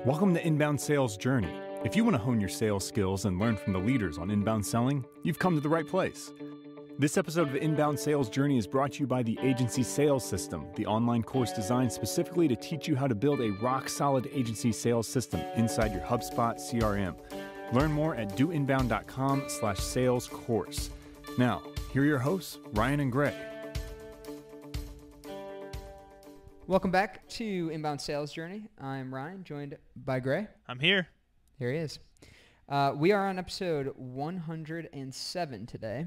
Welcome to Inbound Sales Journey. If you want to hone your sales skills and learn from the leaders on inbound selling, you've come to the right place. This episode of Inbound Sales Journey is brought to you by the Agency Sales System, the online course designed specifically to teach you how to build a rock-solid agency sales system inside your HubSpot CRM. Learn more at doinbound.com/sales course. Now, here are your hosts, Ryan and Gray. Welcome back to Inbound Sales Journey. I'm Ryan, joined by Gray. I'm here. Here he is. We are on episode 107 today,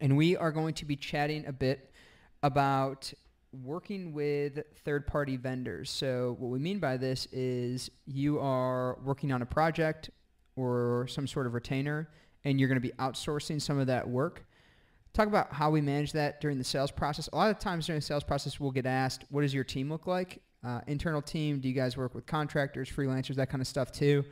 and we are going to be chatting a bit about working with third-party vendors. So what we mean by this is you are working on a project or some sort of retainer, and you're going to be outsourcing some of that work. Talk about how we manage that during the sales process. A lot of times during the sales process, we'll get asked, what does your team look like? Internal team, do you guys work with contractors, freelancers, that kind of stuff too?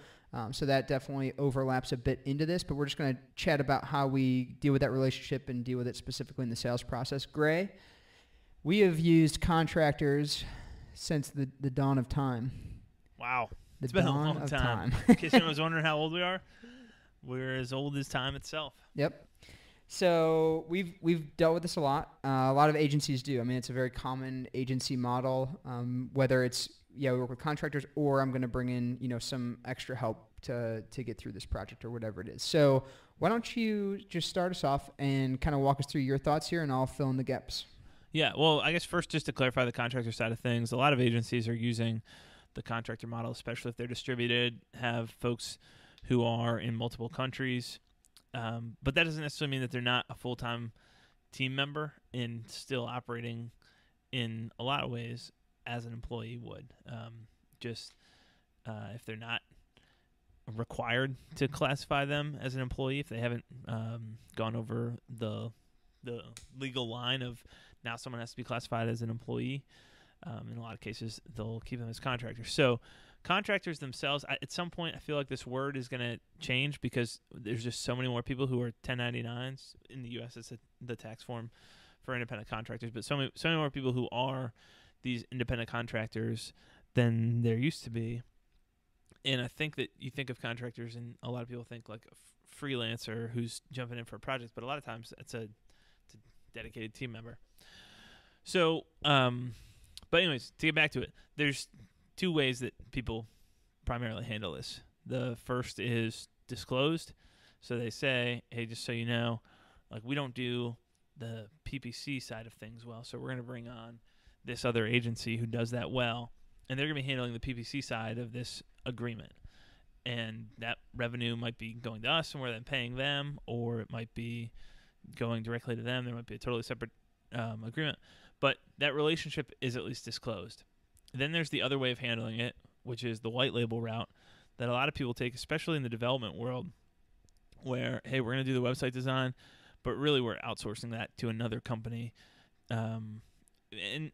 So that definitely overlaps a bit into this, but we're just going to chat about how we deal with that relationship and deal with it specifically in the sales process. Gray, we have used contractors since the dawn of time. Wow. It's been a long time. In case anyone was wondering how old we are, we're as old as time itself. Yep. So we've dealt with this a lot. A lot of agencies do. I mean, it's a very common agency model, whether it's, we work with contractors or I'm going to bring in, some extra help to get through this project or whatever it is. So why don't you just start us off and kind of walk us through your thoughts here, and I'll fill in the gaps. Yeah, well, I guess first, just to clarify the contractor side of things, a lot of agencies are using the contractor model, especially if they're distributed, have folks who are in multiple countries. But that doesn't necessarily mean that they're not a full-time team member and still operating in a lot of ways as an employee would. If they're not required to classify them as an employee, if they haven't gone over the legal line of now someone has to be classified as an employee, in a lot of cases they'll keep them as contractors. So contractors themselves, at some point, I feel like this word is going to change because there's just so many more people who are 1099s. In the U.S., it's the tax form for independent contractors, but so many more people who are these independent contractors than there used to be. And I think that you think of contractors, and a lot of people think like a freelancer who's jumping in for a project, but a lot of times it's a dedicated team member. So, but anyways, to get back to it, there's two ways that people primarily handle this. The first is disclosed. So they say, hey, just so you know, like we don't do the PPC side of things well, so we're going to bring on this other agency who does that well, and they're going to be handling the PPC side of this agreement. And that revenue might be going to us, and we're then paying them, or it might be going directly to them. There might be a totally separate agreement, but that relationship is at least disclosed. Then there's the other way of handling it, which is the white label route that a lot of people take, especially in the development world, where, hey, we're going to do the website design, but really we're outsourcing that to another company. And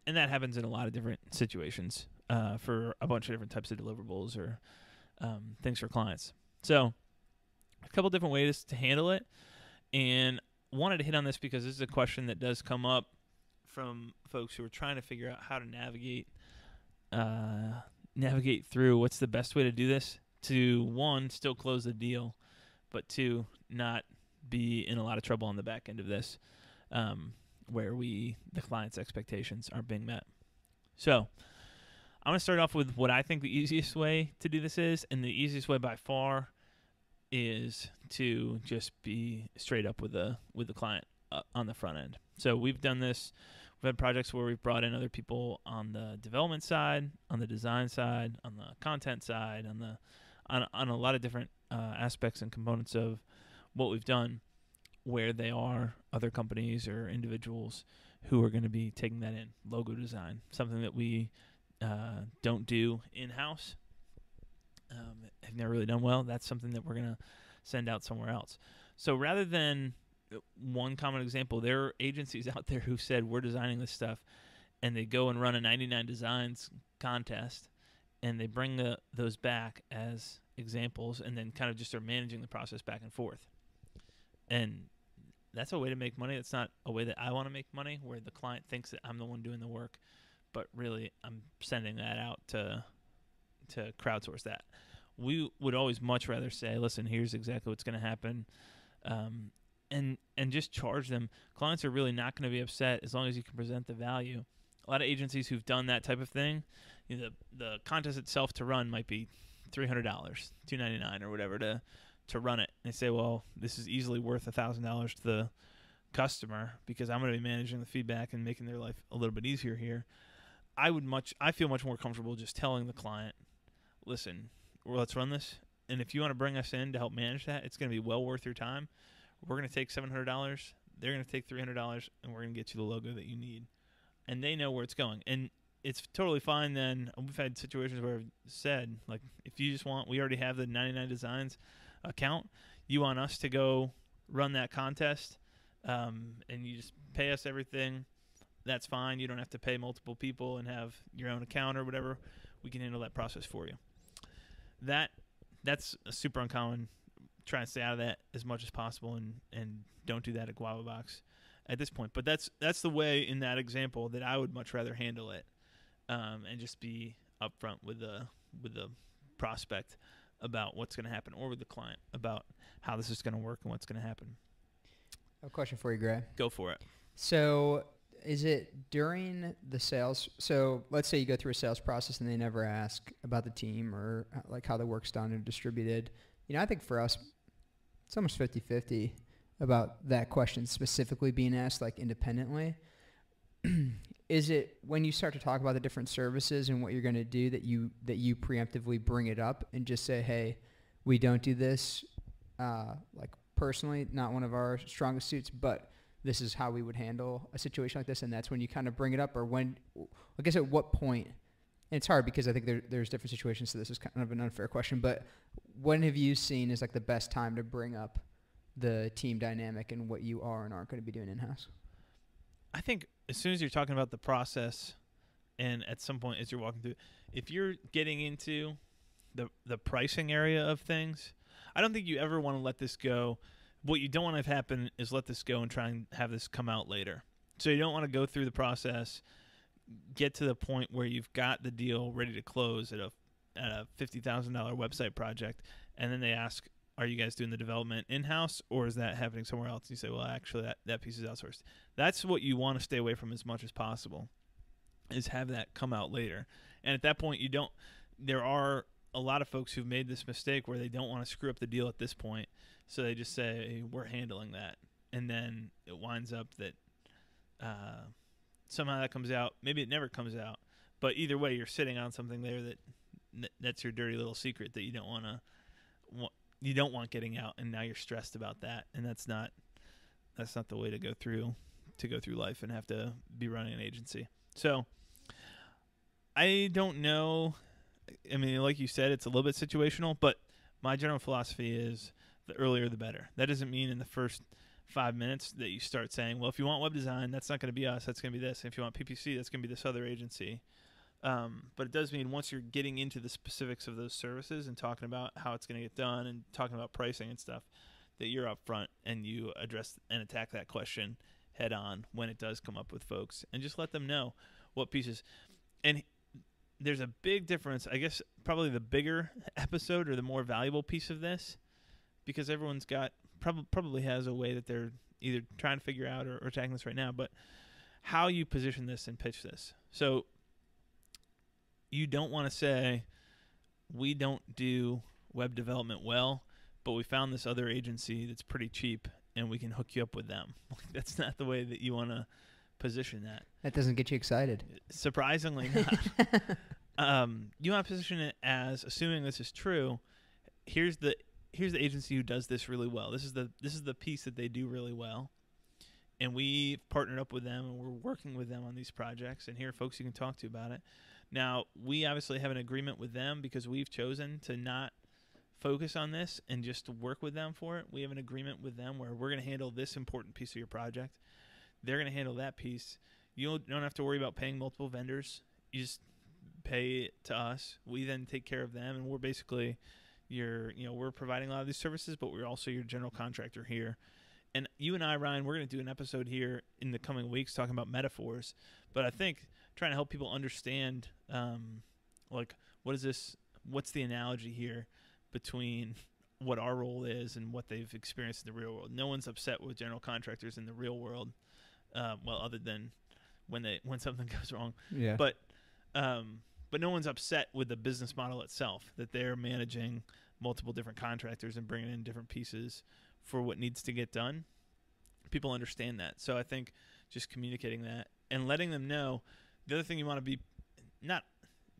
that happens in a lot of different situations for a bunch of different types of deliverables or things for clients. So a couple different ways to handle it. And wanted to hit on this because this is a question that does come up from folks who are trying to figure out how to navigate through what's the best way to do this to, one, still close the deal, but two, not be in a lot of trouble on the back end of this, where the client's expectations aren't being met. So I'm going to start off with what I think the easiest way to do this is, and the easiest way by far is to just be straight up with the client on the front end. So we've done this. We've had projects where we've brought in other people on the development side, on the design side, on the content side, on a lot of different aspects and components of what we've done, where they are other companies or individuals who are going to be taking that in. Logo design, something that we don't do in-house, have never really done well. That's something that we're going to send out somewhere else. So rather than one common example, there are agencies out there who said we're designing this stuff, and they go and run a 99 designs contest, and they bring those back as examples, and then kind of just are managing the process back and forth. And that's a way to make money. That's not a way that I want to make money, where the client thinks that I'm the one doing the work, but really I'm sending that out to to crowdsource that. We would always much rather say, listen, here's exactly what's going to happen, and just charge them. Clients are really not going to be upset as long as you can present the value. A lot of agencies who've done that type of thing, the contest itself to run might be $300, $299 or whatever to run it. And they say, well, this is easily worth $1,000 to the customer because I'm going to be managing the feedback and making their life a little bit easier here. I feel much more comfortable just telling the client, listen, let's run this. And if you want to bring us in to help manage that, it's going to be well worth your time. We're going to take $700. They're going to take $300, and we're going to get you the logo that you need. And they know where it's going. And it's totally fine then. We've had situations where I've said, like, if you just we already have the 99 Designs account. You want us to go run that contest, and you just pay us everything. That's fine. You don't have to pay multiple people and have your own account or whatever. We can handle that process for you. That's a super uncommon. Try and stay out of that as much as possible, and don't do that at Guava Box at this point. But that's the way in that example that I would much rather handle it, and just be upfront with the prospect about what's going to happen, or with the client about how this is going to work and what's going to happen. A question for you, Gray. Go for it. So is it during the sales? So let's say you go through a sales process and they never ask about the team or like how the work's done or distributed. I think for us, it's almost 50-50 about that question specifically being asked like independently. Is it when you start to talk about the different services and what you're going to do that you preemptively bring it up and just say, hey, we don't do this, like personally, not one of our strongest suits, but this is how we would handle a situation like this, and that's when you kind of bring it up, or when, I guess at what point, and it's hard because I think there's different situations, so this is kind of an unfair question, but when have you seen is like the best time to bring up the team dynamic and what you are and aren't going to be doing in-house? I think as soon as you're talking about the process, and at some point as you're walking through, if you're getting into the pricing area of things, I don't think you ever want to let this go. What you don't want to have happen is let this go and try and have this come out later. So you don't want to go through the process, get to the point where you've got the deal ready to close at a $50,000 website project, and then they ask, are you guys doing the development in-house, or is that happening somewhere else? And you say, well, actually, that piece is outsourced. That's what you want to stay away from as much as possible, is have that come out later. And at that point, there are a lot of folks who've made this mistake where they don't want to screw up the deal at this point, so they just say, hey, we're handling that. And then it winds up that somehow that comes out. Maybe it never comes out. But either way, you're sitting on something there that's your dirty little secret that you don't want getting out, and now you're stressed about that. And that's not the way to go through life and have to be running an agency. So I don't know. I mean, like you said, it's a little bit situational, but my general philosophy is the earlier the better. That doesn't mean in the first 5 minutes that you start saying, well, if you want web design, that's not going to be us, that's going to be this. And if you want PPC, that's going to be this other agency. But it does mean once you're getting into the specifics of those services and talking about how it's going to get done and talking about pricing and stuff, that you're up front and you address and attack that question head on when it does come up with folks, and just let them know what pieces. And there's a big difference, I guess, probably the bigger episode or the more valuable piece of this, because everyone's got probably has a way that they're either trying to figure out or attacking this right now, but how you position this and pitch this. So you don't want to say, we don't do web development well, but we found this other agency that's pretty cheap and we can hook you up with them. That's not the way that you want to position that. That doesn't get you excited. Surprisingly not. You want to position it as, assuming this is true, here's the agency who does this really well. This is the piece that they do really well. And we've partnered up with them, and we're working with them on these projects, and here are folks you can talk to about it. Now, we obviously have an agreement with them because we've chosen to not focus on this and just to work with them for it. We have an agreement with them where we're going to handle this important piece of your project. They're going to handle that piece. You don't have to worry about paying multiple vendors. You just pay it to us. We then take care of them, and we're basically we're providing a lot of these services, but we're also your general contractor here. And you and I, Ryan, we're going to do an episode here in the coming weeks talking about metaphors. But I think trying to help people understand, like, what what's the analogy here between what our role is and what they've experienced in the real world. No one's upset with general contractors in the real world, well, other than when something goes wrong. Yeah. But no one's upset with the business model itself, that they're managing multiple different contractors and bringing in different pieces for what needs to get done. People understand that. So I think just communicating that and letting them know. The other thing you want to be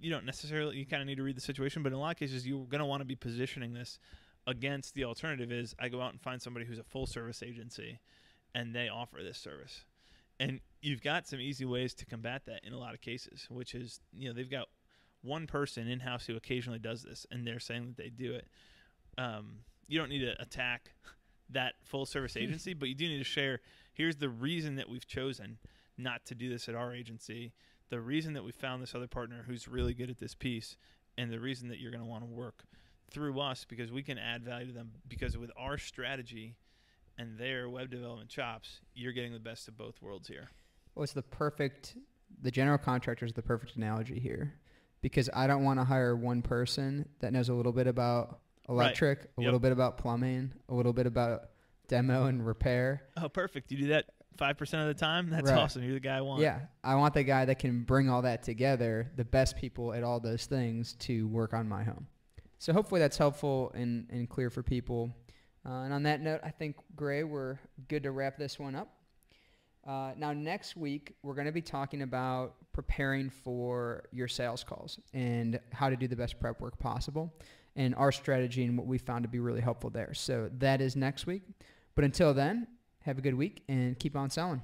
you don't necessarily, you kind of need to read the situation, but in a lot of cases you're going to want to be positioning this against the alternative is I go out and find somebody who's a full service agency and they offer this service. And you've got some easy ways to combat that in a lot of cases, which is, they've got one person in-house who occasionally does this and they're saying that they do it. You don't need to attack that full service agency, but you do need to share, here's the reason that we've chosen not to do this at our agency, the reason that we found this other partner who's really good at this piece, and the reason that you're going to want to work through us because we can add value to them, because with our strategy and their web development chops, you're getting the best of both worlds here. Well, the general contractor is the perfect analogy here, because I don't want to hire one person that knows a little bit about electric, a little bit about plumbing, a little bit about demo and repair. Oh, perfect. You do that 5% of the time? That's awesome. You're the guy I want. Yeah. I want the guy that can bring all that together, the best people at all those things to work on my home. So hopefully that's helpful and clear for people. And on that note, I think, Gray, we're good to wrap this one up. Now, next week, we're going to be talking about preparing for your sales calls and how to do the best prep work possible, and our strategy and what we found to be really helpful there. So that is next week. But until then, have a good week and keep on selling.